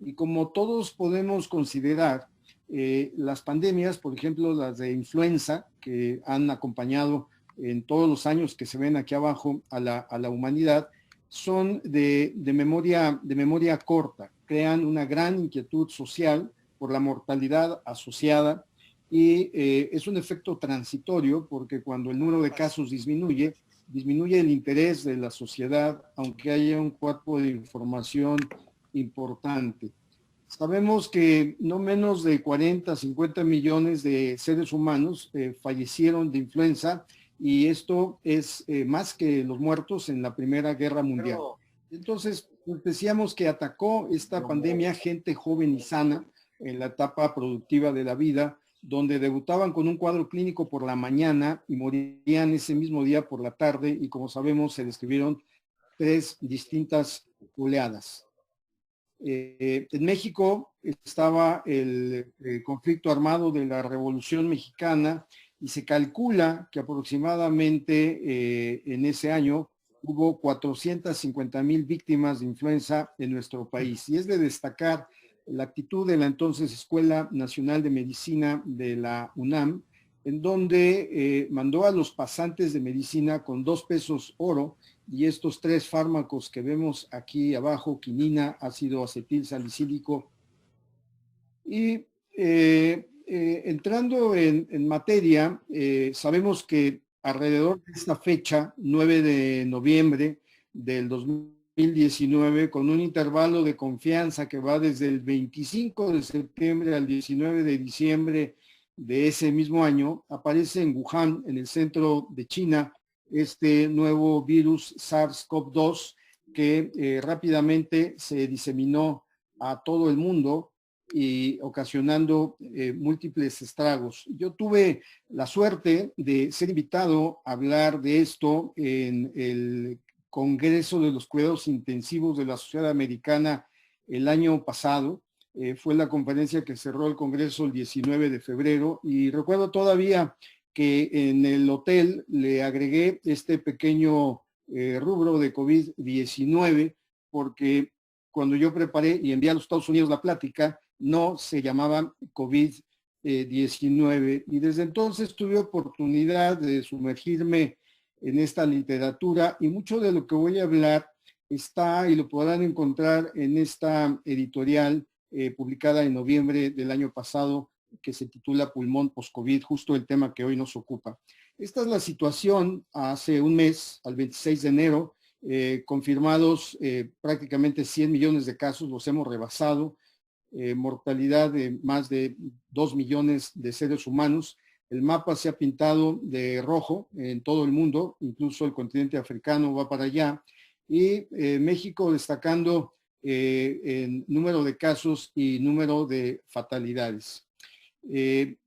Y como todos podemos considerar, las pandemias, por ejemplo, las de influenza, que han acompañado en todos los años que se ven aquí abajo a la humanidad, son de memoria corta, crean una gran inquietud social por la mortalidad asociada y es un efecto transitorio porque cuando el número de casos disminuye el interés de la sociedad, aunque haya un cuerpo de información importante. Sabemos que no menos de 40, 50 millones de seres humanos fallecieron de influenza y esto es más que los muertos en la Primera Guerra Mundial. Entonces, pues, decíamos que atacó esta pandemia gente joven y sana en la etapa productiva de la vida, donde debutaban con un cuadro clínico por la mañana y morían ese mismo día por la tarde y como sabemos se describieron 3 distintas oleadas. En México estaba el conflicto armado de la Revolución Mexicana y se calcula que aproximadamente en ese año hubo 450,000 víctimas de influenza en nuestro país. Y es de destacar la actitud de la entonces Escuela Nacional de Medicina de la UNAM, en donde mandó a los pasantes de medicina con 2 pesos oro y estos 3 fármacos que vemos aquí abajo, quinina, ácido acetil salicílico. Y entrando en materia, sabemos que alrededor de esta fecha, 9 de noviembre del 2019, con un intervalo de confianza que va desde el 25 de septiembre al 19 de diciembre de ese mismo año, aparece en Wuhan, en el centro de China, este nuevo virus SARS-CoV-2 que rápidamente se diseminó a todo el mundo y ocasionando múltiples estragos. Yo tuve la suerte de ser invitado a hablar de esto en el Congreso de los Cuidados Intensivos de la Sociedad Americana el año pasado. Fue la conferencia que cerró el Congreso el 19 de febrero y recuerdo todavía que en el hotel le agregué este pequeño rubro de COVID-19 porque cuando yo preparé y envié a los Estados Unidos la plática, no se llamaba COVID-19. Y desde entonces tuve oportunidad de sumergirme en esta literatura y mucho de lo que voy a hablar está y lo podrán encontrar en esta editorial publicada en noviembre del año pasado que se titula Pulmón Post-COVID, justo el tema que hoy nos ocupa. Esta es la situación hace un mes, al 26 de enero, confirmados prácticamente 100 millones de casos, los hemos rebasado, mortalidad de más de 2 millones de seres humanos. El mapa se ha pintado de rojo en todo el mundo, incluso el continente africano va para allá, y México destacando en número de casos y número de fatalidades.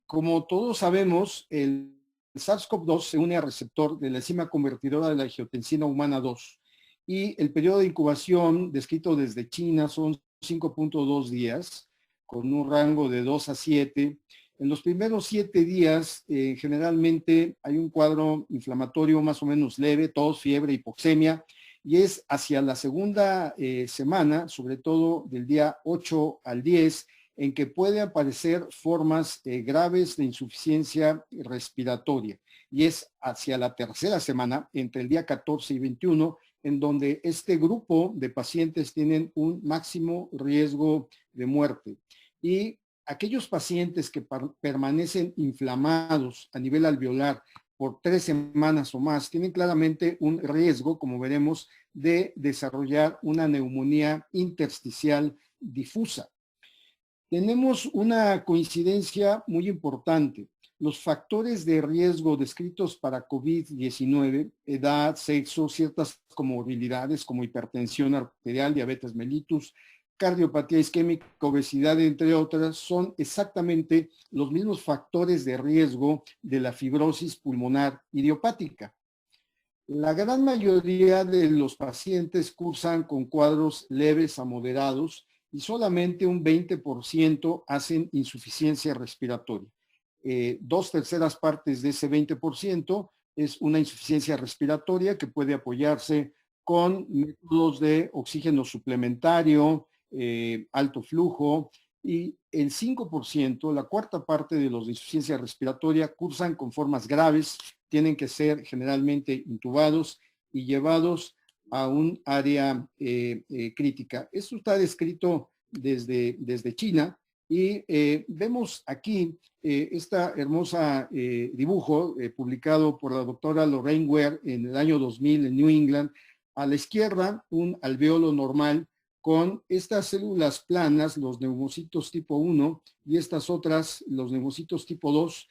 Como todos sabemos, el SARS-CoV-2 se une al receptor de la enzima convertidora de la angiotensina humana 2 y el periodo de incubación descrito desde China son 5.2 días, con un rango de 2 a 7. En los primeros 7 días, generalmente hay un cuadro inflamatorio más o menos leve, tos, fiebre, hipoxemia, y es hacia la segunda semana, sobre todo del día 8 al 10, en que puede aparecer formas graves de insuficiencia respiratoria. Y es hacia la tercera semana, entre el día 14 y 21, en donde este grupo de pacientes tienen un máximo riesgo de muerte. Y aquellos pacientes que permanecen inflamados a nivel alveolar por 3 semanas o más, tienen claramente un riesgo, como veremos, de desarrollar una neumonía intersticial difusa. Tenemos una coincidencia muy importante. Los factores de riesgo descritos para COVID-19, edad, sexo, ciertas comorbilidades como hipertensión arterial, diabetes mellitus, cardiopatía isquémica, obesidad, entre otras, son exactamente los mismos factores de riesgo de la fibrosis pulmonar idiopática. La gran mayoría de los pacientes cursan con cuadros leves a moderados y solamente un 20% hacen insuficiencia respiratoria. 2/3 partes de ese 20% es una insuficiencia respiratoria que puede apoyarse con métodos de oxígeno suplementario, alto flujo, y el 5%, la cuarta parte de los de insuficiencia respiratoria, cursan con formas graves, tienen que ser generalmente intubados y llevados a un área crítica. Esto está descrito desde China y vemos aquí esta hermosa dibujo publicado por la doctora Lorraine Ware en el año 2000 en New England. A la izquierda, un alveolo normal con estas células planas, los neumocitos tipo 1, y estas otras, los neumocitos tipo 2,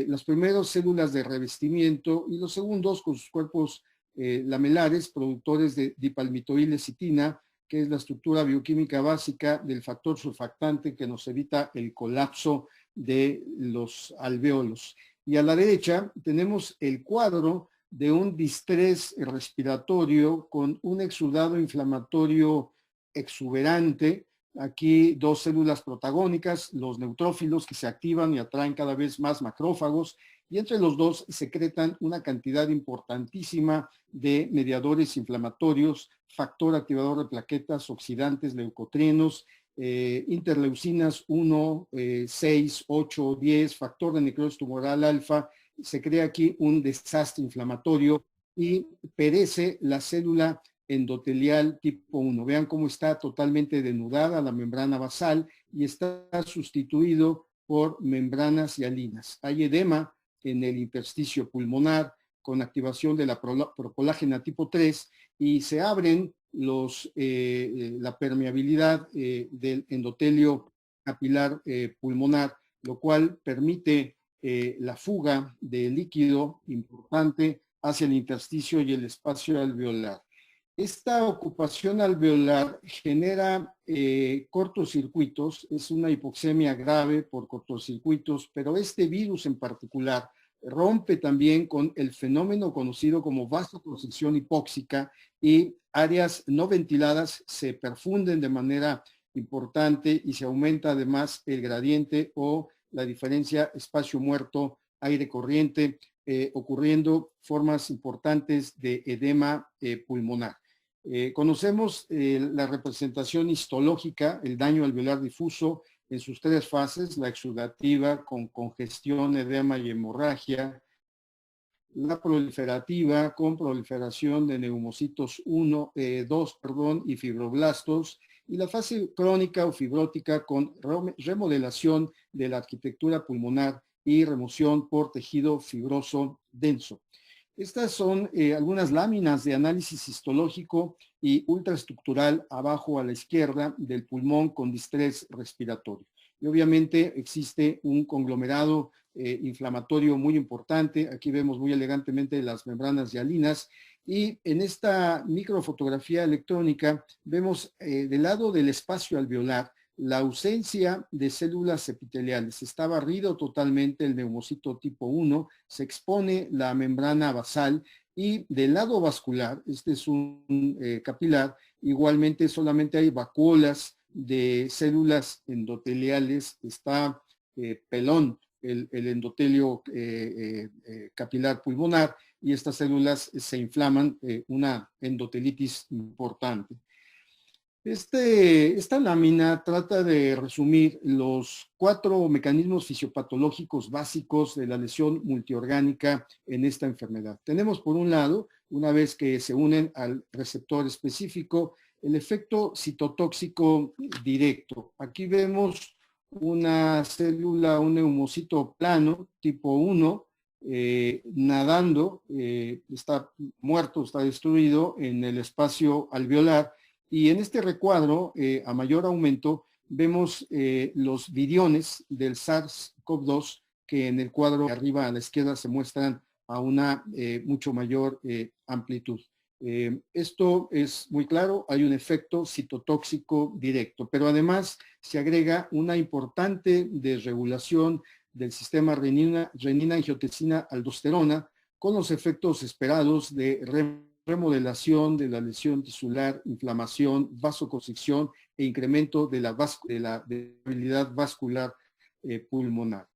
las primeras células de revestimiento y los segundos con sus cuerpos lamelares, productores de dipalmitoilecitina, que es la estructura bioquímica básica del factor surfactante que nos evita el colapso de los alvéolos. Y a la derecha tenemos el cuadro de un distrés respiratorio con un exudado inflamatorio exuberante. Aquí dos células protagónicas, los neutrófilos que se activan y atraen cada vez más macrófagos, y entre los dos secretan una cantidad importantísima de mediadores inflamatorios, factor activador de plaquetas, oxidantes, leucotrienos, interleucinas 1, 6, 8, 10, factor de necrosis tumoral alfa. Se crea aquí un desastre inflamatorio y perece la célula endotelial tipo 1. Vean cómo está totalmente denudada la membrana basal y está sustituido por membranas hialinas. Hay edema en el intersticio pulmonar con activación de la procolágena tipo 3 y se abren la permeabilidad del endotelio capilar pulmonar, lo cual permite la fuga de líquido importante hacia el intersticio y el espacio alveolar. Esta ocupación alveolar genera cortocircuitos, es una hipoxemia grave por cortocircuitos, pero este virus en particular rompe también con el fenómeno conocido como vasoconstricción hipóxica y áreas no ventiladas se perfunden de manera importante y se aumenta además el gradiente o la diferencia espacio muerto, aire corriente, ocurriendo formas importantes de edema pulmonar. Conocemos la representación histológica, el daño alveolar difuso en sus tres fases, la exudativa con congestión, edema y hemorragia, la proliferativa con proliferación de neumocitos 2 y fibroblastos, y la fase crónica o fibrótica con remodelación de la arquitectura pulmonar y remoción por tejido fibroso denso. Estas son algunas láminas de análisis histológico y ultraestructural abajo a la izquierda del pulmón con distrés respiratorio. Y obviamente existe un conglomerado inflamatorio muy importante. Aquí vemos muy elegantemente las membranas hialinas. Y en esta microfotografía electrónica vemos del lado del espacio alveolar la ausencia de células epiteliales. Está barrido totalmente el neumocito tipo 1, se expone la membrana basal y del lado vascular, este es un capilar, igualmente solamente hay vacuolas de células endoteliales, está pelón el endotelio capilar pulmonar y estas células se inflaman, una endotelitis importante. Esta lámina trata de resumir los 4 mecanismos fisiopatológicos básicos de la lesión multiorgánica en esta enfermedad. Tenemos por un lado, una vez que se unen al receptor específico, el efecto citotóxico directo. Aquí vemos una célula, un neumocito plano tipo 1, nadando, está muerto, está destruido en el espacio alveolar. Y en este recuadro, a mayor aumento, vemos los viriones del SARS-CoV-2 que en el cuadro de arriba a la izquierda se muestran a una mucho mayor amplitud. Esto es muy claro, hay un efecto citotóxico directo, pero además se agrega una importante desregulación del sistema renina-angiotensina-aldosterona con los efectos esperados de remodelación de la lesión tisular, inflamación, vasoconstricción e incremento de la debilidad vascular pulmonar.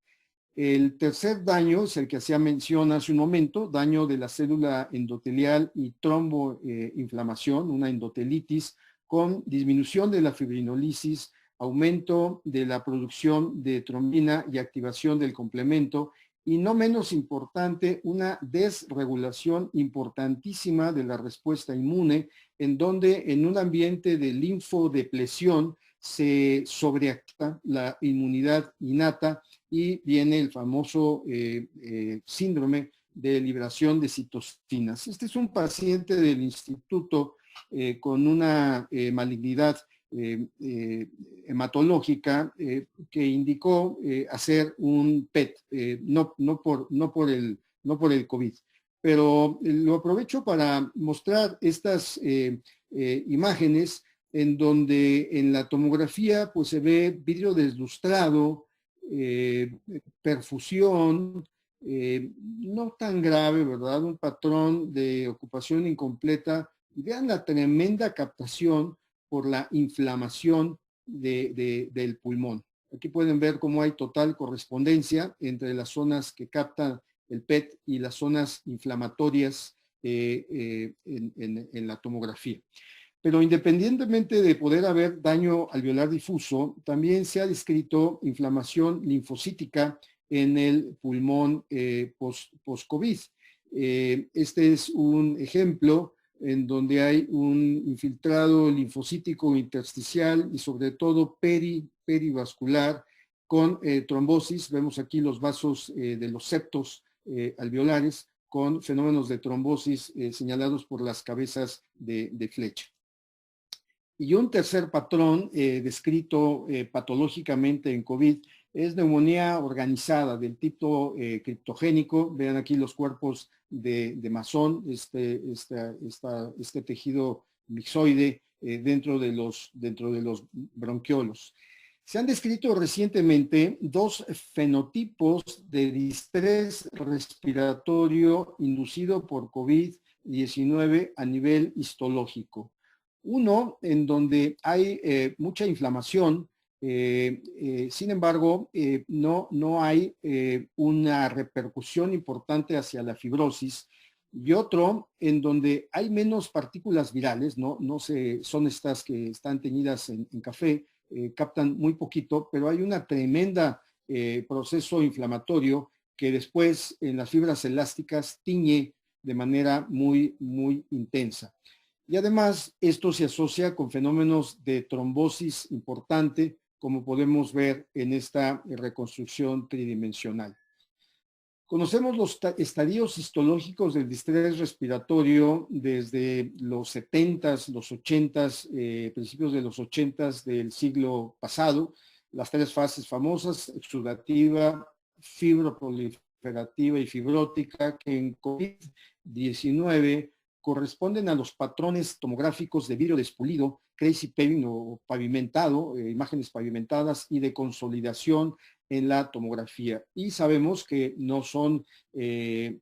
El tercer daño es el que hacía mención hace un momento, daño de la célula endotelial y tromboinflamación, una endotelitis con disminución de la fibrinolisis, aumento de la producción de trombina y activación del complemento, y no menos importante, una desregulación importantísima de la respuesta inmune, en donde en un ambiente de linfodepresión se sobreactiva la inmunidad innata y viene el famoso síndrome de liberación de citocinas. Este es un paciente del instituto con una malignidad hematológica que indicó hacer un PET, no por el COVID. Pero lo aprovecho para mostrar estas imágenes en donde en la tomografía pues se ve vidrio deslustrado, perfusión, no tan grave, ¿verdad? Un patrón de ocupación incompleta. Vean la tremenda captación por la inflamación del pulmón. Aquí pueden ver cómo hay total correspondencia entre las zonas que captan el PET y las zonas inflamatorias en la tomografía. Pero independientemente de poder haber daño alveolar difuso, también se ha descrito inflamación linfocítica en el pulmón post-COVID. Este es un ejemplo en donde hay un infiltrado linfocítico intersticial y sobre todo perivascular con trombosis. Vemos aquí los vasos de los septos alveolares con fenómenos de trombosis señalados por las cabezas de flecha. Y un tercer patrón descrito patológicamente en COVID es neumonía organizada del tipo criptogénico. Vean aquí los cuerpos de masón, este tejido mixoide dentro de los bronquiolos. Se han descrito recientemente dos fenotipos de distrés respiratorio inducido por COVID-19 a nivel histológico. Uno en donde hay mucha inflamación, sin embargo, no hay una repercusión importante hacia la fibrosis, y otro en donde hay menos partículas virales, son estas que están teñidas en café, captan muy poquito, pero hay una tremenda proceso inflamatorio que después en las fibras elásticas tiñe de manera muy, muy intensa. Y además, esto se asocia con fenómenos de trombosis importante, como podemos ver en esta reconstrucción tridimensional. Conocemos los estadios histológicos del distrés respiratorio desde los 70s, los 80s, principios de los 80s del siglo pasado, las tres fases famosas, exudativa, fibroproliferativa y fibrótica, que en COVID-19 corresponden a los patrones tomográficos de vidrio despulido, crazy paving o pavimentado, imágenes pavimentadas y de consolidación en la tomografía. Y sabemos que no son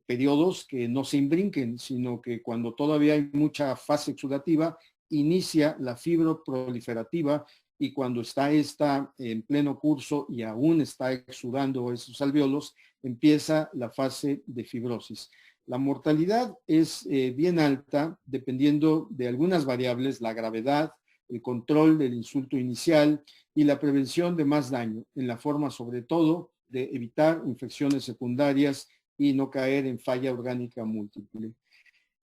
periodos que no se imbrinquen, sino que cuando todavía hay mucha fase exudativa, inicia la fibroproliferativa, y cuando está esta en pleno curso y aún está exudando esos alveolos, empieza la fase de fibrosis. La mortalidad es bien alta dependiendo de algunas variables, la gravedad, el control del insulto inicial y la prevención de más daño, en la forma sobre todo de evitar infecciones secundarias y no caer en falla orgánica múltiple.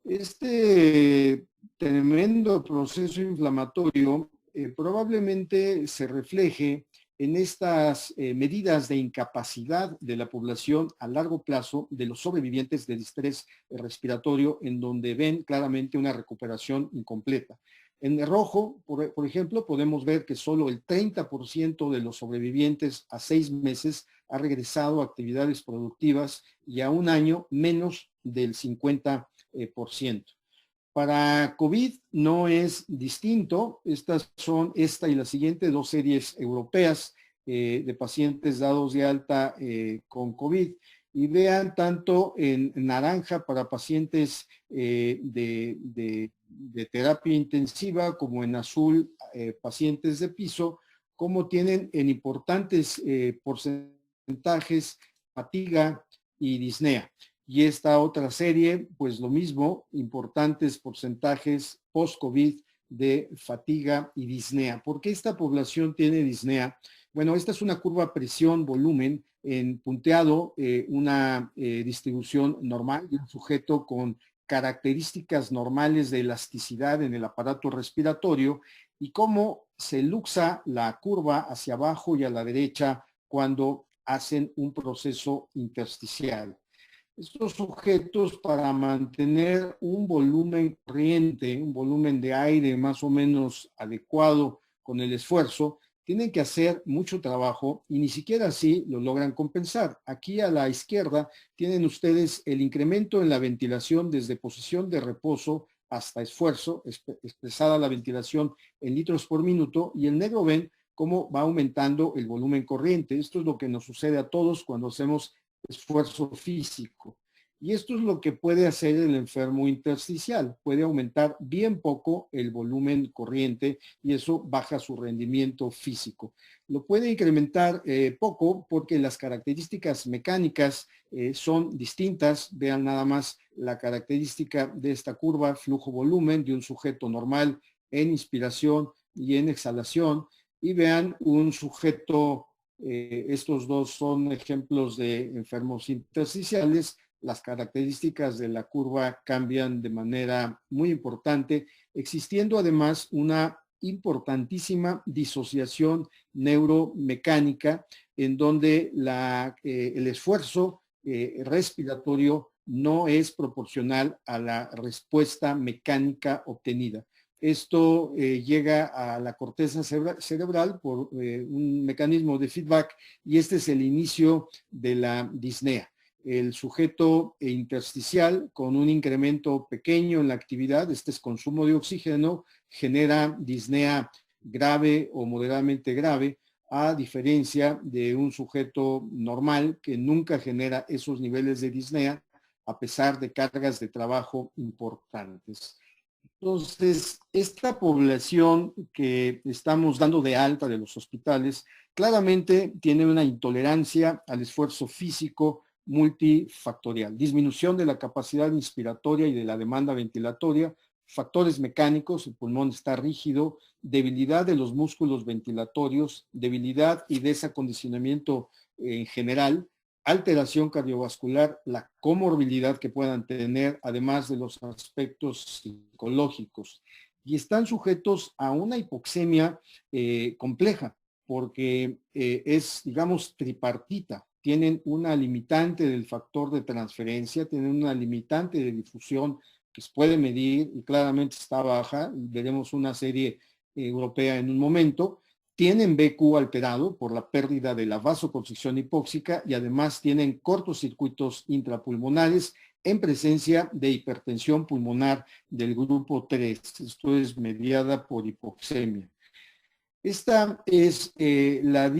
Este tremendo proceso inflamatorio probablemente se refleje en estas medidas de incapacidad de la población a largo plazo de los sobrevivientes de distrés respiratorio, en donde ven claramente una recuperación incompleta. En el rojo, por ejemplo, podemos ver que solo el 30% de los sobrevivientes a 6 meses ha regresado a actividades productivas, y a un año menos del 50%. Para COVID no es distinto. Estas son esta y la siguiente, dos series europeas de pacientes dados de alta con COVID. Y vean tanto en naranja para pacientes de terapia intensiva, como en azul pacientes de piso, como tienen en importantes porcentajes fatiga y disnea. Y esta otra serie, pues lo mismo, importantes porcentajes post-COVID de fatiga y disnea. ¿Por qué esta población tiene disnea? Bueno, esta es una curva presión-volumen en punteado, una distribución normal de un sujeto con características normales de elasticidad en el aparato respiratorio y cómo se luxa la curva hacia abajo y a la derecha cuando hacen un proceso intersticial. Estos sujetos, para mantener un volumen corriente, un volumen de aire más o menos adecuado con el esfuerzo, tienen que hacer mucho trabajo y ni siquiera así lo logran compensar. Aquí a la izquierda tienen ustedes el incremento en la ventilación desde posición de reposo hasta esfuerzo, expresada la ventilación en litros por minuto, y el negro ven cómo va aumentando el volumen corriente. Esto es lo que nos sucede a todos cuando hacemos esfuerzo físico. Y esto es lo que puede hacer el enfermo intersticial. Puede aumentar bien poco el volumen corriente y eso baja su rendimiento físico. Lo puede incrementar poco porque las características mecánicas son distintas. Vean nada más la característica de esta curva, flujo-volumen de un sujeto normal en inspiración y en exhalación. Y vean un sujeto, estos dos son ejemplos de enfermos intersticiales. Las características de la curva cambian de manera muy importante, existiendo además una importantísima disociación neuromecánica en donde el esfuerzo respiratorio no es proporcional a la respuesta mecánica obtenida. Esto llega a la corteza cerebral por un mecanismo de feedback y este es el inicio de la disnea. El sujeto intersticial con un incremento pequeño en la actividad, este es consumo de oxígeno, genera disnea grave o moderadamente grave, a diferencia de un sujeto normal que nunca genera esos niveles de disnea a pesar de cargas de trabajo importantes. Entonces, esta población que estamos dando de alta de los hospitales claramente tiene una intolerancia al esfuerzo físico multifactorial, disminución de la capacidad inspiratoria y de la demanda ventilatoria, factores mecánicos, el pulmón está rígido, debilidad de los músculos ventilatorios, debilidad y desacondicionamiento en general, alteración cardiovascular, la comorbilidad que puedan tener, además de los aspectos psicológicos. Y están sujetos a una hipoxemia compleja, porque es, digamos, tripartita. Tienen una limitante del factor de transferencia, tienen una limitante de difusión que se puede medir y claramente está baja. Veremos una serie europea en un momento. Tienen BQ alterado por la pérdida de la vasoconstricción hipóxica y además tienen cortocircuitos intrapulmonares en presencia de hipertensión pulmonar del grupo 3. Esto es mediada por hipoxemia. Esta es la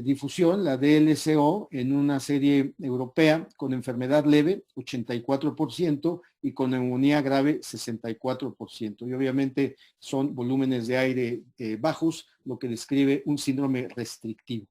difusión, la DLCO, en una serie europea con enfermedad leve, 84%, y con neumonía grave, 64%. Y obviamente son volúmenes de aire bajos, lo que describe un síndrome restrictivo.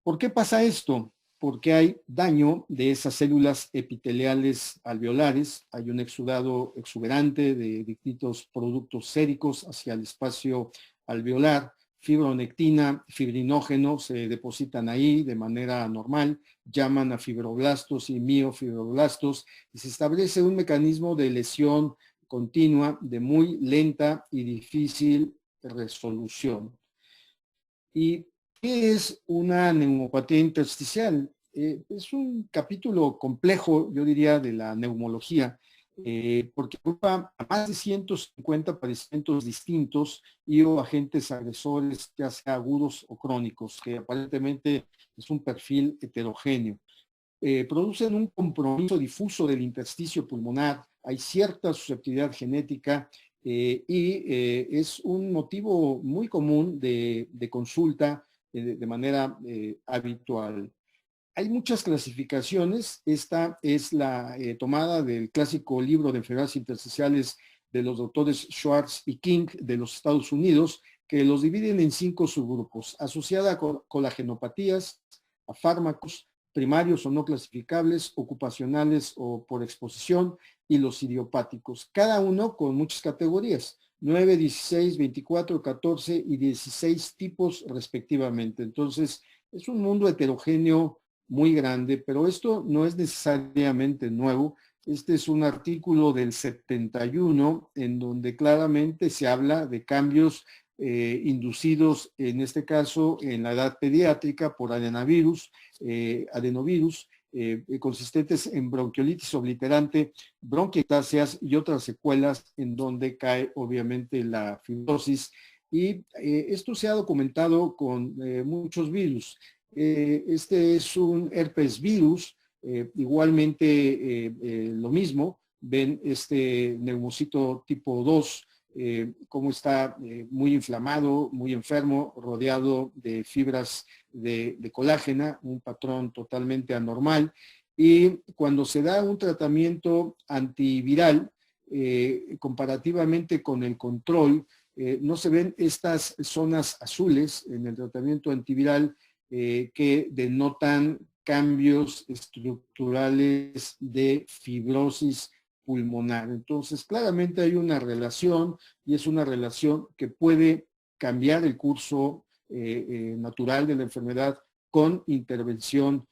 ¿Por qué pasa esto? Porque hay daño de esas células epiteliales alveolares, hay un exudado exuberante de distintos productos séricos hacia el espacio alveolar, fibronectina, fibrinógeno se depositan ahí de manera normal, llaman a fibroblastos y miofibroblastos y se establece un mecanismo de lesión continua de muy lenta y difícil resolución. ¿Y qué es una neumopatía intersticial? Es un capítulo complejo, yo diría, de la neumología, porque agrupa a más de 150 padecimientos distintos y o agentes agresores, ya sea agudos o crónicos, que aparentemente es un perfil heterogéneo. Producen un compromiso difuso del intersticio pulmonar, hay cierta susceptibilidad genética es un motivo muy común de consulta de manera habitual. Hay muchas clasificaciones. Esta es la tomada del clásico libro de enfermedades intersticiales de los doctores Schwartz y King de los Estados Unidos, que los dividen en 5 subgrupos, asociada con colagenopatías, a fármacos, primarios o no clasificables, ocupacionales o por exposición, y los idiopáticos, cada uno con muchas categorías, 9, 16, 24, 14 y 16 tipos respectivamente. Entonces, es un mundo heterogéneo muy grande, pero esto no es necesariamente nuevo. Este es un artículo del 71 en donde claramente se habla de cambios inducidos, en este caso, en la edad pediátrica por adenovirus, consistentes en bronquiolitis obliterante, bronquiectasias y otras secuelas en donde cae obviamente la fibrosis. Y esto se ha documentado con muchos virus. Este es un herpes virus, igualmente lo mismo, ven este neumocito tipo 2, cómo está muy inflamado, muy enfermo, rodeado de fibras de colágena, un patrón totalmente anormal. Y cuando se da un tratamiento antiviral, comparativamente con el control, no se ven estas zonas azules en el tratamiento antiviral que denotan cambios estructurales de fibrosis pulmonar. Entonces, claramente hay una relación y es una relación que puede cambiar el curso natural de la enfermedad con intervención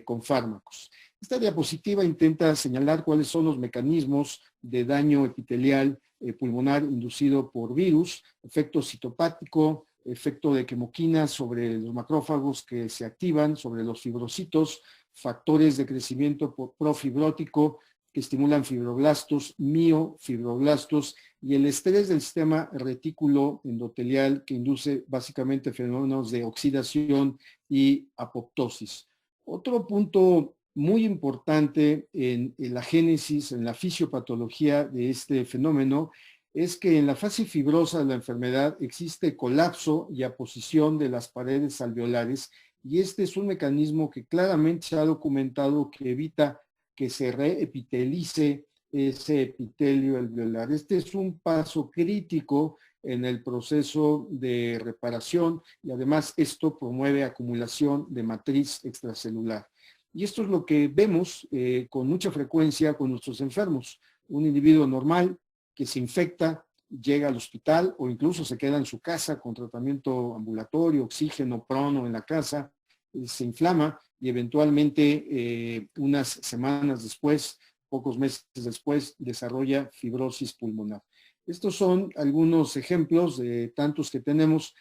con fármacos. Esta diapositiva intenta señalar cuáles son los mecanismos de daño epitelial pulmonar inducido por virus, efecto citopático, efecto de quimoquina sobre los macrófagos que se activan, sobre los fibrocitos, factores de crecimiento profibrótico que estimulan fibroblastos, miofibroblastos y el estrés del sistema retículo endotelial que induce básicamente fenómenos de oxidación y apoptosis. Otro punto muy importante en la génesis, en la fisiopatología de este fenómeno, es que en la fase fibrosa de la enfermedad existe colapso y aposición de las paredes alveolares y este es un mecanismo que claramente se ha documentado que evita que se reepitelice ese epitelio alveolar. Este es un paso crítico en el proceso de reparación y además esto promueve acumulación de matriz extracelular. Y esto es lo que vemos con mucha frecuencia con nuestros enfermos. Un individuo normal que se infecta, llega al hospital o incluso se queda en su casa con tratamiento ambulatorio, oxígeno, prono en la casa, se inflama y eventualmente unas semanas después, pocos meses después, desarrolla fibrosis pulmonar. Estos son algunos ejemplos de tantos que tenemos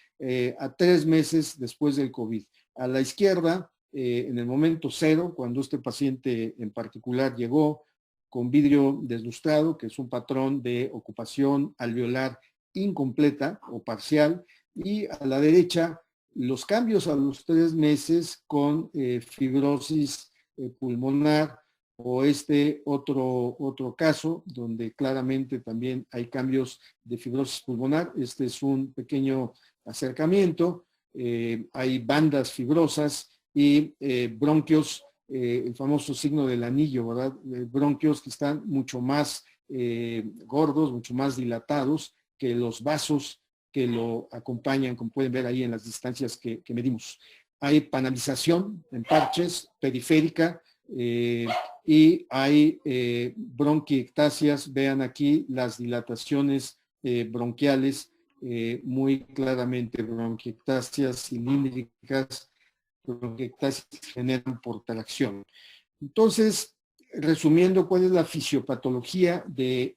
a 3 meses después del COVID. A la izquierda, en el momento cero, cuando este paciente en particular llegó con vidrio deslustrado, que es un patrón de ocupación alveolar incompleta o parcial, y a la derecha, los cambios a los 3 meses con fibrosis pulmonar o este otro caso donde claramente también hay cambios de fibrosis pulmonar. Este es un pequeño acercamiento. Hay bandas fibrosas y bronquios, el famoso signo del anillo, ¿verdad? Bronquios que están mucho más gordos, mucho más dilatados que los vasos que lo acompañan, como pueden ver ahí en las distancias que medimos. Hay panalización en parches periférica y hay bronquiectasias. Vean aquí las dilataciones bronquiales muy claramente, bronquiectasias cilíndricas, bronquiectasias que se generan por tracción. Entonces, resumiendo, ¿cuál es la fisiopatología de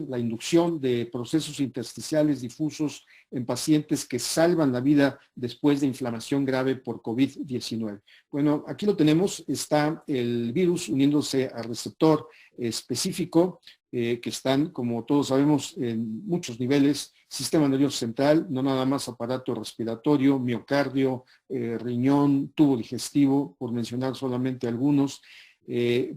la inducción de procesos intersticiales difusos en pacientes que salvan la vida después de inflamación grave por COVID-19? Bueno, aquí lo tenemos, está el virus uniéndose al receptor específico, que están, como todos sabemos, en muchos niveles, sistema nervioso central, no nada más aparato respiratorio, miocardio, riñón, tubo digestivo, por mencionar solamente algunos.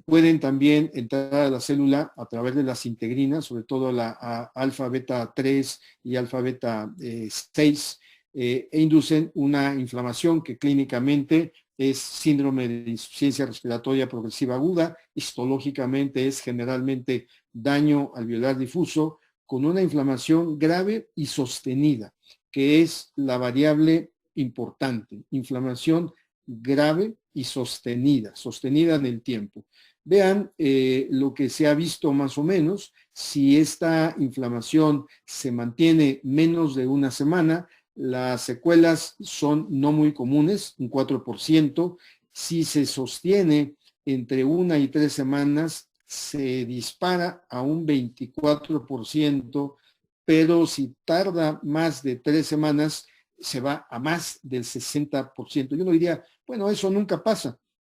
Pueden también entrar a la célula a través de las integrinas, sobre todo la alfa beta 3 y alfa beta 6, e inducen una inflamación que clínicamente es síndrome de insuficiencia respiratoria progresiva aguda, histológicamente es generalmente daño alveolar difuso con una inflamación grave y sostenida, que es la variable importante, inflamación grave y sostenida en el tiempo. Vean lo que se ha visto más o menos. Si esta inflamación se mantiene menos de una semana, las secuelas son no muy comunes, un 4%. Si se sostiene entre 1 y 3 semanas, se dispara a un 24%, pero si tarda más de 3 semanas, se va a más del 60%. Yo no diría, bueno, eso nunca pasa.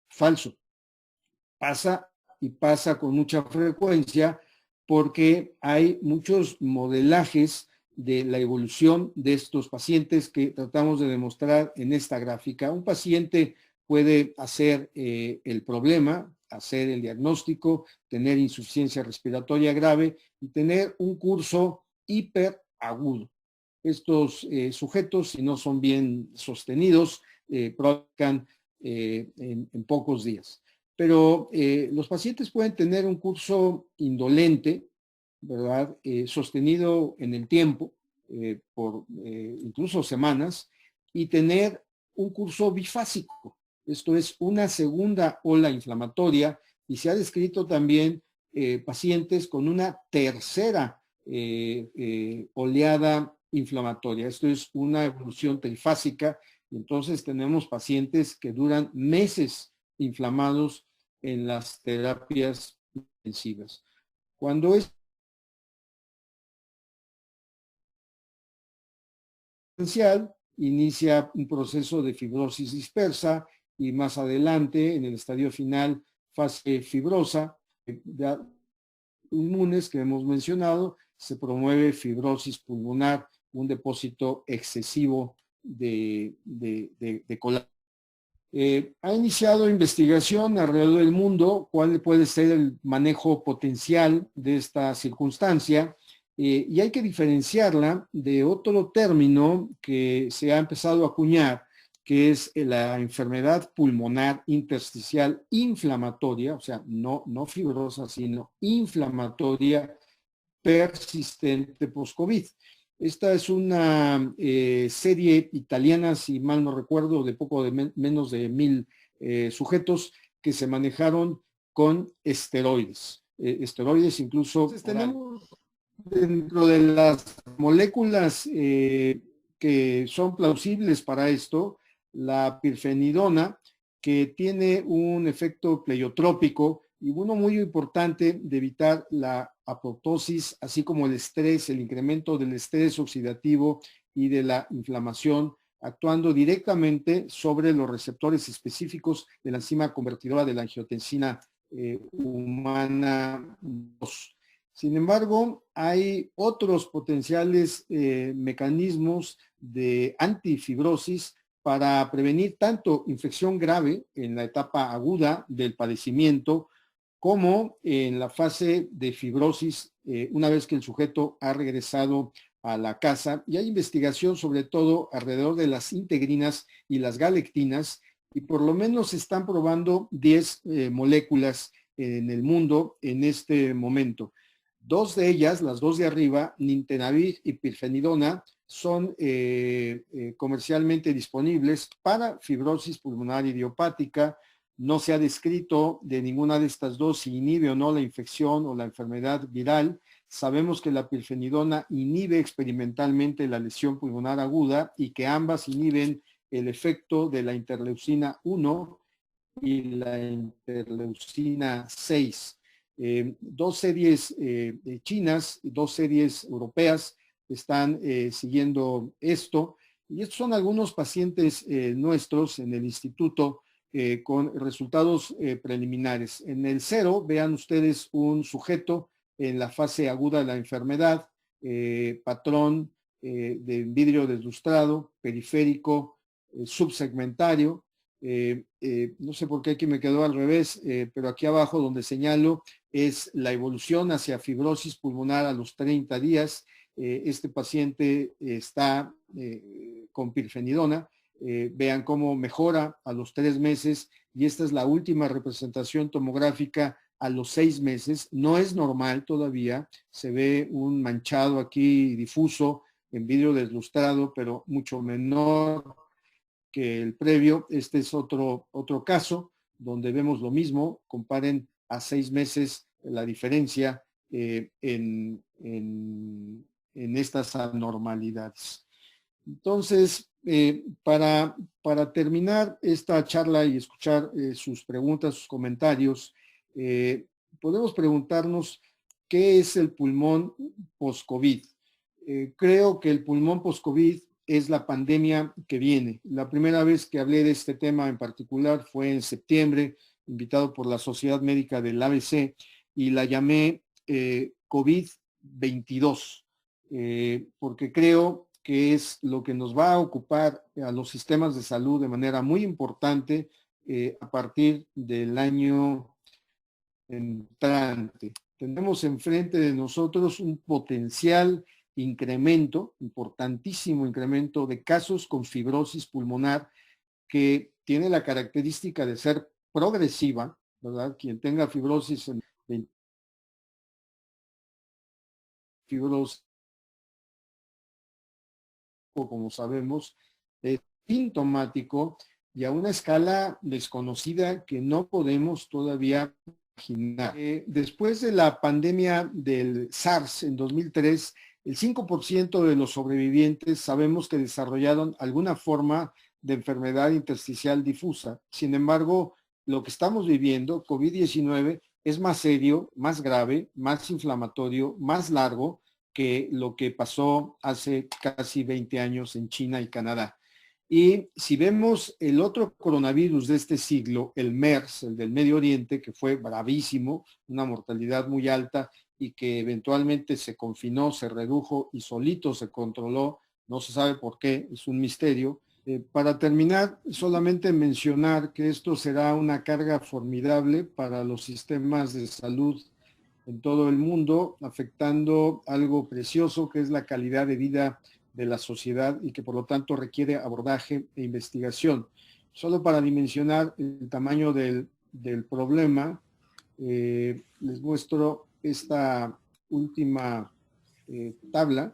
Falso. Pasa y pasa con mucha frecuencia porque hay muchos modelajes de la evolución de estos pacientes que tratamos de demostrar en esta gráfica. Un paciente puede hacer el problema, hacer el diagnóstico, tener insuficiencia respiratoria grave y tener un curso hiperagudo. Estos sujetos, si no son bien sostenidos, provocan en pocos días. Pero los pacientes pueden tener un curso indolente, ¿verdad? Sostenido en el tiempo, por incluso semanas, y tener un curso bifásico. Esto es una segunda ola inflamatoria, y se ha descrito también pacientes con una tercera oleada inflamatoria. Esto es una evolución trifásica, y entonces tenemos pacientes que duran meses inflamados en las terapias intensivas. Cuando es esencial, inicia un proceso de fibrosis dispersa y más adelante, en el estadio final, fase fibrosa, de inmunes que hemos mencionado, se promueve fibrosis pulmonar, un depósito excesivo de colágeno. Ha iniciado investigación alrededor del mundo, cuál puede ser el manejo potencial de esta circunstancia, y hay que diferenciarla de otro término que se ha empezado a acuñar, que es la enfermedad pulmonar intersticial inflamatoria, o sea, no fibrosa, sino inflamatoria persistente post-COVID. Esta es una serie italiana, si mal no recuerdo, de menos de 1000 sujetos que se manejaron con esteroides. Esteroides incluso. Entonces, tenemos dentro de las moléculas que son plausibles para esto, la pirfenidona, que tiene un efecto pleiotrópico y uno muy importante de evitar la apoptosis, así como el estrés, el incremento del estrés oxidativo y de la inflamación, actuando directamente sobre los receptores específicos de la enzima convertidora de la angiotensina humana 2. Sin embargo, hay otros potenciales mecanismos de antifibrosis para prevenir tanto infección grave en la etapa aguda del padecimiento como en la fase de fibrosis una vez que el sujeto ha regresado a la casa. Y hay investigación sobre todo alrededor de las integrinas y las galectinas, y por lo menos se están probando 10 moléculas en el mundo en este momento. Dos de ellas, las dos de arriba, nintedanib y pirfenidona, son comercialmente disponibles para fibrosis pulmonar idiopática. No se ha descrito de ninguna de estas dos si inhibe o no la infección o la enfermedad viral. Sabemos que la pirfenidona inhibe experimentalmente la lesión pulmonar aguda y que ambas inhiben el efecto de la interleucina 1 y la interleucina 6. Dos series chinas y dos series europeas están siguiendo esto, y estos son algunos pacientes nuestros en el instituto con resultados preliminares. En el 0, vean ustedes un sujeto en la fase aguda de la enfermedad, patrón de vidrio deslustrado, periférico, subsegmentario. No sé por qué aquí me quedó al revés, pero aquí abajo donde señalo es la evolución hacia fibrosis pulmonar a los 30 días. Este paciente está con pirfenidona. Vean cómo mejora a los 3 meses, y esta es la última representación tomográfica a los 6 meses. No es normal todavía, se ve un manchado aquí difuso en vidrio deslustrado, pero mucho menor que el previo. Este es otro caso donde vemos lo mismo. Comparen a 6 meses la diferencia en estas anormalidades. Entonces, para terminar esta charla y escuchar sus preguntas, sus comentarios, podemos preguntarnos qué es el pulmón post-COVID. Creo que el pulmón post-COVID es la pandemia que viene. La primera vez que hablé de este tema en particular fue en septiembre, invitado por la Sociedad Médica del ABC, y la llamé COVID-22, porque creo que es lo que nos va a ocupar a los sistemas de salud de manera muy importante a partir del año entrante. Tenemos enfrente de nosotros un potencial incremento, importantísimo incremento de casos con fibrosis pulmonar que tiene la característica de ser progresiva, ¿verdad? Quien tenga fibrosis fibrosis, como sabemos, es sintomático y a una escala desconocida que no podemos todavía imaginar. Después de la pandemia del SARS en 2003, el 5% de los sobrevivientes sabemos que desarrollaron alguna forma de enfermedad intersticial difusa. Sin embargo, lo que estamos viviendo, COVID-19, es más serio, más grave, más inflamatorio, más largo que lo que pasó hace casi 20 años en China y Canadá. Y si vemos el otro coronavirus de este siglo, el MERS, el del Medio Oriente, que fue bravísimo, una mortalidad muy alta y que eventualmente se confinó, se redujo y solito se controló, no se sabe por qué, es un misterio. Para terminar, solamente mencionar que esto será una carga formidable para los sistemas de salud en todo el mundo, afectando algo precioso que es la calidad de vida de la sociedad y que por lo tanto requiere abordaje e investigación. Solo para dimensionar el tamaño del problema, les muestro esta última tabla.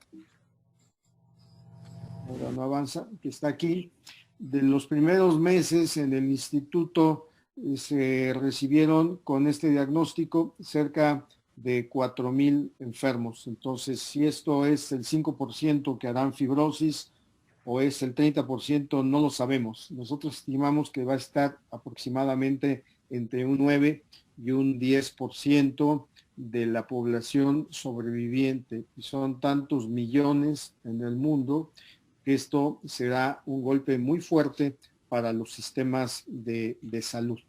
Ahora no avanza, que está aquí. De los primeros meses en el instituto se recibieron con este diagnóstico cerca de 4,000 enfermos. Entonces, si esto es el 5% que harán fibrosis o es el 30%, no lo sabemos. Nosotros estimamos que va a estar aproximadamente entre un 9 y un 10% de la población sobreviviente. Y son tantos millones en el mundo que esto será un golpe muy fuerte para los sistemas de salud.